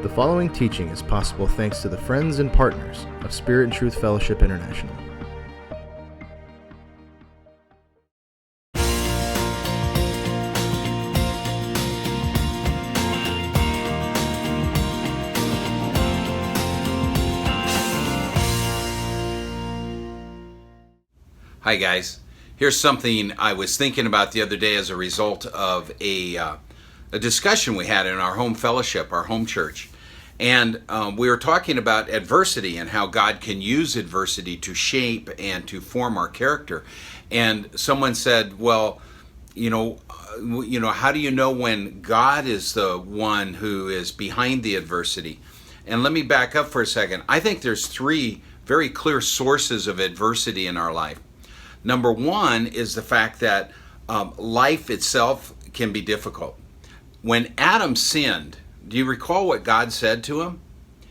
The following teaching is possible thanks to the friends and partners of Spirit and Truth Fellowship International. Hi guys, here's something I was thinking about the other day as a result of a discussion we had in our home fellowship, our home church. And we were talking about adversity and how God can use adversity to shape and to form our character. And someone said, well, how do you know when God is the one who is behind the adversity? And let me back up for a second. I think there's three very clear sources of adversity in our life. Number one is the fact that life itself can be difficult. When Adam sinned, do you recall what God said to him?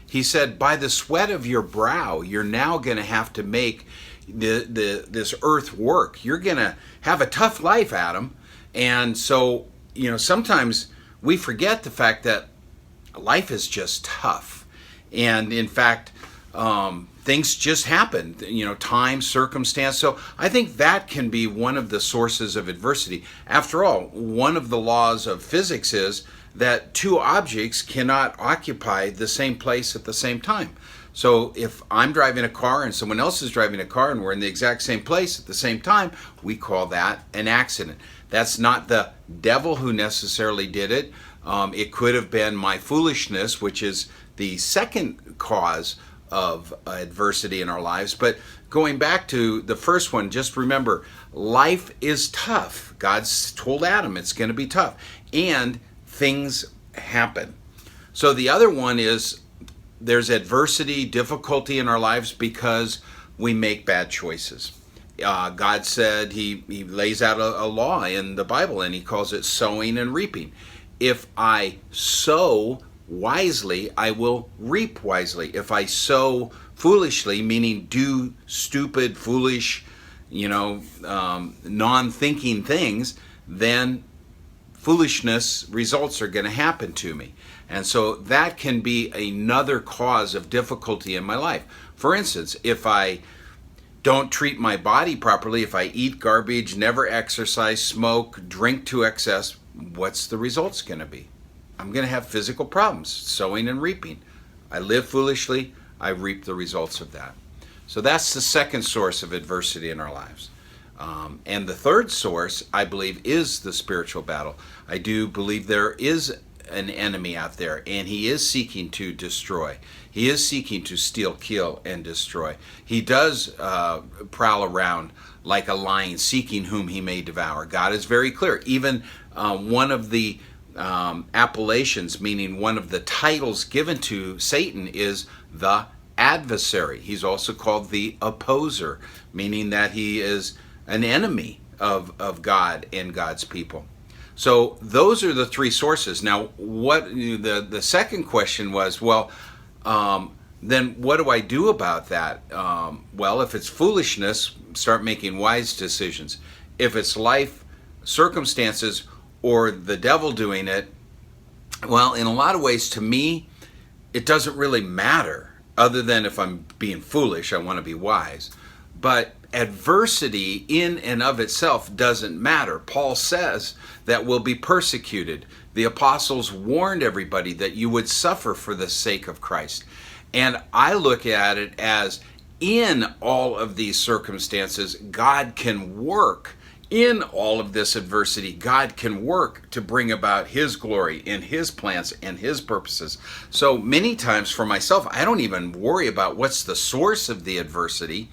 He said, by the sweat of your brow, you're now going to have to make this earth work. You're going to have a tough life, Adam. And so, sometimes we forget the fact that life is just tough. And in fact, things just happen, time, circumstance. So I think that can be one of the sources of adversity. After all, one of the laws of physics is that two objects cannot occupy the same place at the same time. So if I'm driving a car and someone else is driving a car and we're in the exact same place at the same time, we call that an accident. That's not the devil who necessarily did it. It could have been my foolishness, which is the second cause of adversity in our lives. But going back to the first one, just remember, life is tough. God's told Adam it's going to be tough. And things happen. So the other one is there's adversity, difficulty in our lives because we make bad choices. God said he lays out a law in the Bible, and he calls it sowing and reaping. If I sow wisely, I will reap wisely. If I sow foolishly, meaning do stupid, foolish, non-thinking things, then foolishness results are going to happen to me. And so that can be another cause of difficulty in my life. For instance, if I don't treat my body properly, if I eat garbage, never exercise, smoke, drink to excess, what's the results going to be? I'm going to have physical problems, sowing and reaping. I live foolishly, I reap the results of that. So that's the second source of adversity in our lives. And the third source, I believe, is the spiritual battle. I do believe there is an enemy out there, and he is seeking to destroy. He is seeking to steal, kill, and destroy. He does prowl around like a lion, seeking whom he may devour. God is very clear. Even one of the appellations, meaning one of the titles given to Satan, is the adversary. He's also called the opposer, meaning that he is an enemy of God and God's people. So those are the three sources. Now, what the second question was, then what do I do about that? Well, if it's foolishness, start making wise decisions. If it's life, circumstances, or the devil doing it, well, in a lot of ways, to me, it doesn't really matter, other than if I'm being foolish, I want to be wise. But adversity in and of itself doesn't matter. Paul says that we'll be persecuted. The apostles warned everybody that you would suffer for the sake of Christ. And I look at it as, in all of these circumstances, God can work. In all of this adversity, God can work to bring about his glory and his plans and his purposes. So many times for myself, I don't even worry about what's the source of the adversity.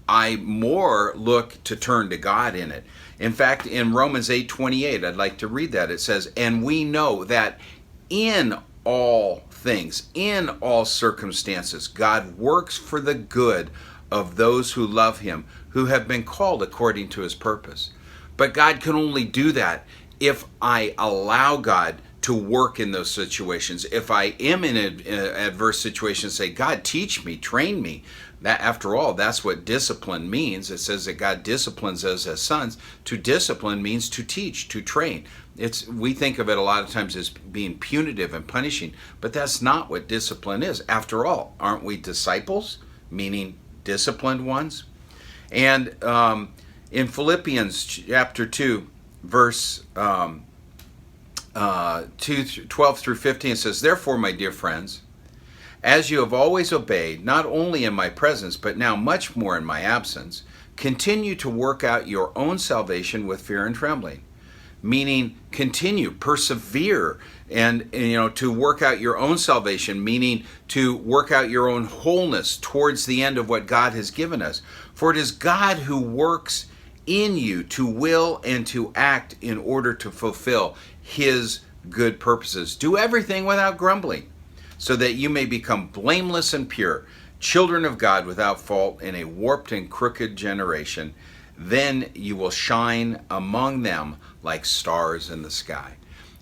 I more look to turn to God in it. In fact, in Romans 8:28, I'd like to read that. It says, and we know that in all things, in all circumstances, God works for the good of those who love him, who have been called according to his purpose. But God can only do that if I allow God to work in those situations. If I am in an adverse situation, say, God, teach me, train me, That, after all, that's what discipline means. It says that God disciplines us as sons. To discipline means to teach, to train. We think of it a lot of times as being punitive and punishing, but that's not what discipline is. After all, aren't we disciples, meaning disciplined ones? And in Philippians chapter 2, verse 12 through 15, it says, "Therefore, my dear friends, as you have always obeyed, not only in my presence, but now much more in my absence, continue to work out your own salvation with fear and trembling." Meaning, continue, persevere, and to work out your own salvation, meaning to work out your own wholeness towards the end of what God has given us. For it is God who works in you to will and to act in order to fulfill His good purposes. Do everything without grumbling, so that you may become blameless and pure, children of God without fault in a warped and crooked generation. Then you will shine among them like stars in the sky.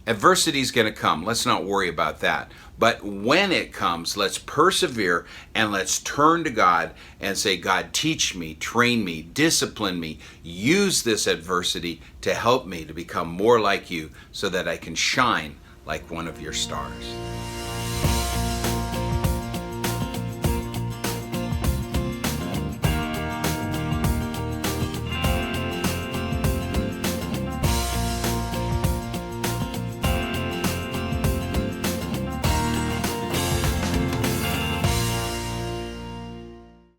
Adversity is going to come. Let's not worry about that. But when it comes, let's persevere and let's turn to God and say, God, teach me, train me, discipline me. Use this adversity to help me to become more like you so that I can shine like one of your stars.